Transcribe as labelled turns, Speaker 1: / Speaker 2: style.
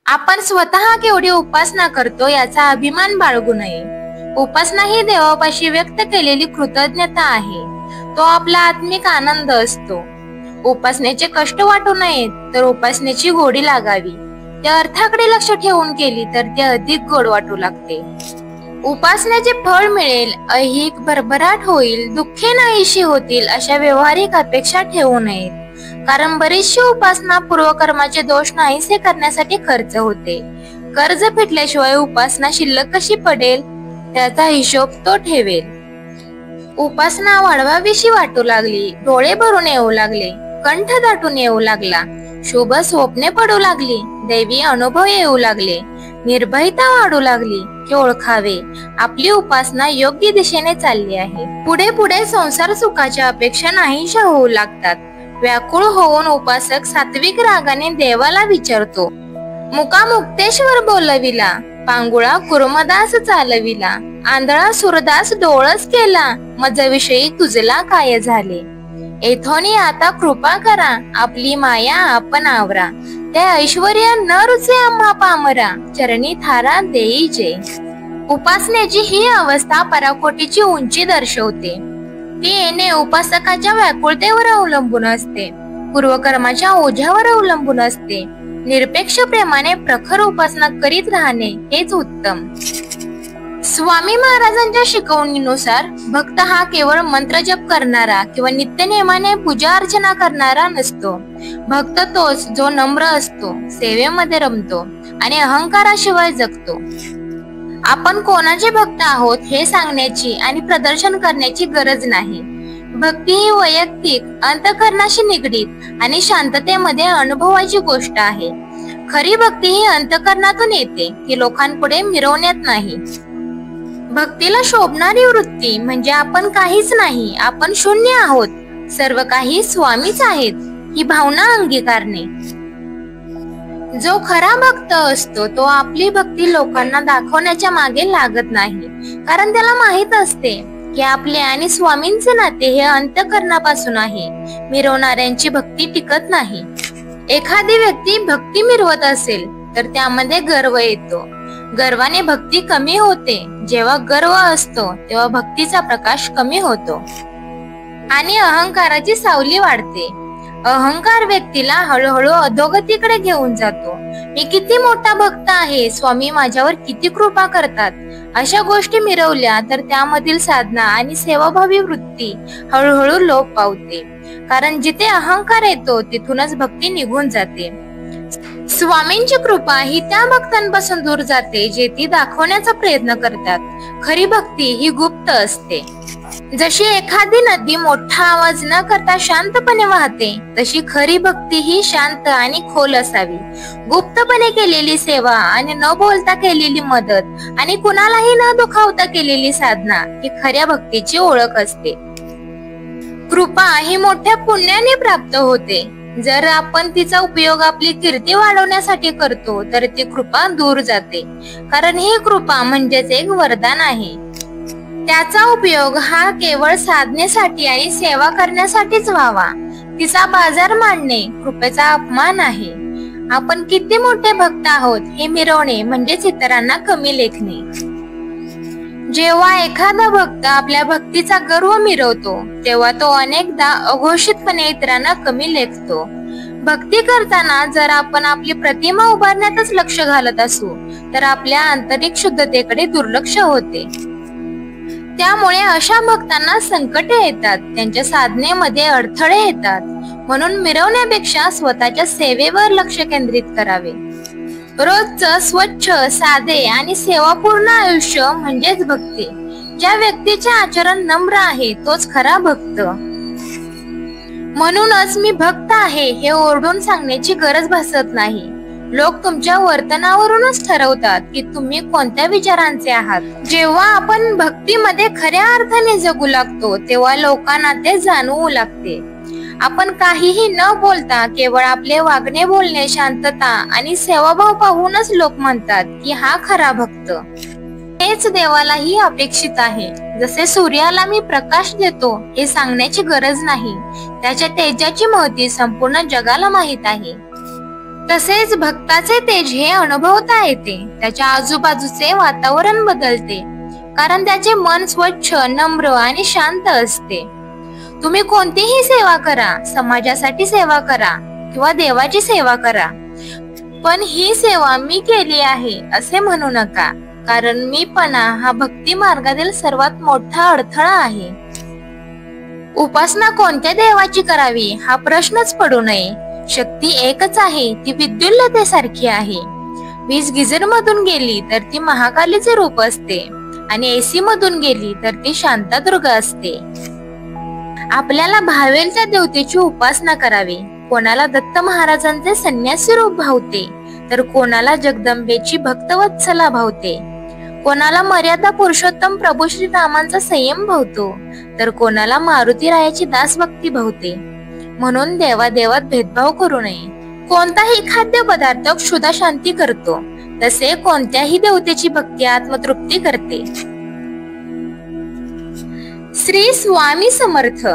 Speaker 1: आपण स्वतः केवढी उपासना करतो याचा अभिमान बाळगू नये. उपासना ही देवापाशी व्यक्त केलेली कृतज्ञता आहे. तो आपला आत्मिक आनंद असतो. उपासनेचे कष्ट वाटू नयेत तर उपासनेची गोडी लागावी. त्या अर्थाकडे लक्ष ठेवून केली तर ते अधिक गोड वाटू लागते. उपासनेचे फळ मिळेल, ऐहिक भरभराट होईल, दुःखे नाहीशी होतील अशा व्यवहारिक अपेक्षा ठेवू नयेत. कारण बरीचशी उपासना पूर्वकर्माचे दोष नाहीसे करण्यासाठी खर्च होते. कर्ज फिटल्याशिवाय उपासना शिल्लक कशी पडेल त्याचा हिशोब तो ठेवेल. उपासना वाढवावीशी वाटू लागली, डोळे भरून येऊ लागले, कंठ दाटून येऊ लागला, शुभ स्वप्ने पडू लागली, दैवी अनुभव येऊ लागले, निर्भयता वाढू लागली की ओळखावे आपली उपासना योग्य दिशेने चालली आहे. पुढे पुढे संसार सुखाच्या अपेक्षा नाहीशा होऊ लागतात. व्याकुळ होऊन उपासक सात्विक रागाने देवाला विचारतो, मुका मुक्तेश्वर बोलविला, पांगुळा कुर्मदास चालविला, आंधळा सुरदास डोळस केला, मजविषयी तुझला काय झाले. येथोनी आता कृपा करा, आपली माया आपण आवरा, ते ऐश्वर्य न रुचे आम्हा पामरा, चरणी थारा देई जे. उपासनेची ही अवस्था पराकोटीची उंची दर्शवते. ती येणे उपासकाच्या व्याकुळतेवर अवलंबून असते, पूर्वकर्माच्या ओझ्यावर अवलंबून असते. निरपेक्ष प्रेमाने प्रखर उपासना करीत राहणे हेच उत्तम. स्वामी महाराजांच्या शिकवणीनुसार भक्त हा केवळ मंत्र जप करणारा किंवा नित्य नियमाने पूजा अर्चना करणारा नसतो. भक्त तोच जो नम्र असतो, सेवेमध्ये रमतो आणि अहंकाराशिवाय जगतो. आपण कोणाचे भक्त आहोत हे सांगण्याची आणि प्रदर्शन करण्याची गरज नाही. भक्ती ही वैयक्तिक, अंतःकरणाशी निगडीत आणि शांततेमध्ये अनुभवाची गोष्ट आहे. खरी भक्ती ही अंतःकरणातून येते, ती लोकांपुढे मिरवण्यात नाही. भक्तीला शोभणारी वृत्ती म्हणजे आपण काहीच नाही, आपण शून्य आहोत, सर्व काही स्वामीच आहेत ही भावना अंगीकारणे. जो खरा भक्त असतो तो आपली भक्ती लोकांना दाखवण्याच्या मागे लागत नाही. कारण त्याला माहित असते की आपले आणि स्वामींचे नाते हे अंतःकरणापासून आहे. मिरवणाऱ्यांची भक्ती टिकत नाही. एखादी व्यक्ती भक्ती मिरवत असेल तर त्यामध्ये गर्व येतो. गर्वाने भक्ती कमी होते. जेव्हा गर्व असतो तेव्हा भक्तीचा प्रकाश कमी होतो आणि अहंकाराची सावली वाढते. अहंकार व्यक्तीला हळूहळू अधोगतीकडे घेऊन जातो. मी किती मोठा भक्त आहे, स्वामी माझ्यावर किती कृपा करतात, अशा गोष्टी मिरवल्या तर त्यामधील साधना आणि सेवाभावी वृत्ती हळूहळू लोप पावते. कारण जिथे अहंकार येतो तिथूनच भक्ती निघून जाते. स्वामींची कृपा ही त्या भक्तांपासून दूर जाते जे ती दाखवण्याचा प्रयत्न करतात. खरी भक्ती ही गुप्त असते. जशी एखादी नदी मोठा आवाज न करता शांतपणे वाहते, तशी खरी भक्ती ही शांत आणि खोल असावी. गुप्तपणे केलेली सेवा आणि न बोलता केलेली मदत आणि कुणालाही न दुखावता केलेली साधना ही खऱ्या भक्तीची ओळख असते. कृपा ही मोठ्या पुण्याने प्राप्त होते. जर आपण तिचा उपयोग आपली कीर्ती वाढवण्यासाठी करतो तर ती कृपा दूर जाते. कारण ही कृपा म्हणजेच एक वरदान आहे. त्याचा उपयोग हा केवळ साधनेसाठी आणि सेवा करण्यासाठीच व्हावा. तिचा बाजार मांडणे कृपेचा अपमान आहे. आपण किती मोठे भक्त आहोत हे मिरवणे म्हणजेच इतरांना कमी लेखणे. जेव्हा एखादा भक्त आपल्या भक्तीचा गर्व मिरवतो तेव्हा तो अनेकदा अघोषितपणे इतरांना कमी लेखतो. भक्ती करताना जर आपण आपली प्रतिमा उभारण्यातच लक्ष घालत असू तर आपल्या आंतरिक शुद्धतेकडे दुर्लक्ष होते. त्यामुळे अशा भक्तांना संकटे येतात, त्यांच्या साधनेमध्ये अडथळे येतात. म्हणून मिरवण्यापेक्षा स्वतःच्या सेवेवर लक्ष केंद्रित करावे. रोजचं स्वच्छ, साधे आणि सेवापूर्ण आयुष्य म्हणजेच भक्ती. ज्या व्यक्तीचे आचरण नम्र आहे तोच खरा भक्त. म्हणूनच मी भक्त आहे हे ओरडून सांगण्याची गरज भासत नाही. लोक तुमच्या वर्तनावरूनच ठरवतात की तुम्ही कोणत्या विचारांचे आहात. जेव्हा आपण भक्तीमध्ये खऱ्या अर्थाने जगू लागतो तेव्हा लोकांना ते जाणवू लागते. आपण काहीही न बोलता केवळ आपले वागणे, बोलणे, शांतता आणि सेवाभाव पाहूनच लोक म्हणतात की हा खरा भक्त. हेच देवालाही अपेक्षित आहे. जसे सूर्याला मी प्रकाश देतो हे सांगण्याची गरज नाही, त्याच्या तेजाची महती संपूर्ण जगाला माहित आहे. तसेच भक्ताचे तेज हे अनुभवता येते. त्याच्या आजूबाजूचे वातावरण बदलते, कारण त्याचे मन स्वच्छ, नम्र आणि शांत असते. तुम्ही कोणतीही सेवा करा, समाजासाठी सेवा करा किंवा देवाची सेवा करा, पण ही सेवा मी केली आहे असे म्हणू नका, कारण मीपणा हा भक्ती मार्गातील सर्वात मोठा अडथळा आहे. उपासना कोणत्या देवाची करावी हा प्रश्नच पडू नये. शक्ती एकच आहे, ती विद्युल्लतेसारखी आहे. वीज गिझर मधून गेली तर ती महाकालीचे रूप असते आणि एसी मधून गेली तर ती शांतादुर्गा असते. आपल्याला भावेल त्या देवतेची उपासना करावी. कोणाला दत्त महाराजांचे संन्यासी रूप भावते, तर कोणाला जगदंबेची भक्तवत्सला भावते. कोणाला मर्यादा पुरुषोत्तम प्रभू श्रीरामांचा संयम भावतो, तर कोणाला मारुतीरायाची दासभक्ती भावते. म्हणून देवादेवात भेदभाव करू नये. कोणताही खाद्य पदार्थ क्षुधा शांती करतो, तसे कोणत्याही देवतेची भक्ती आत्मतृप्ती करते. श्री स्वामी समर्थ.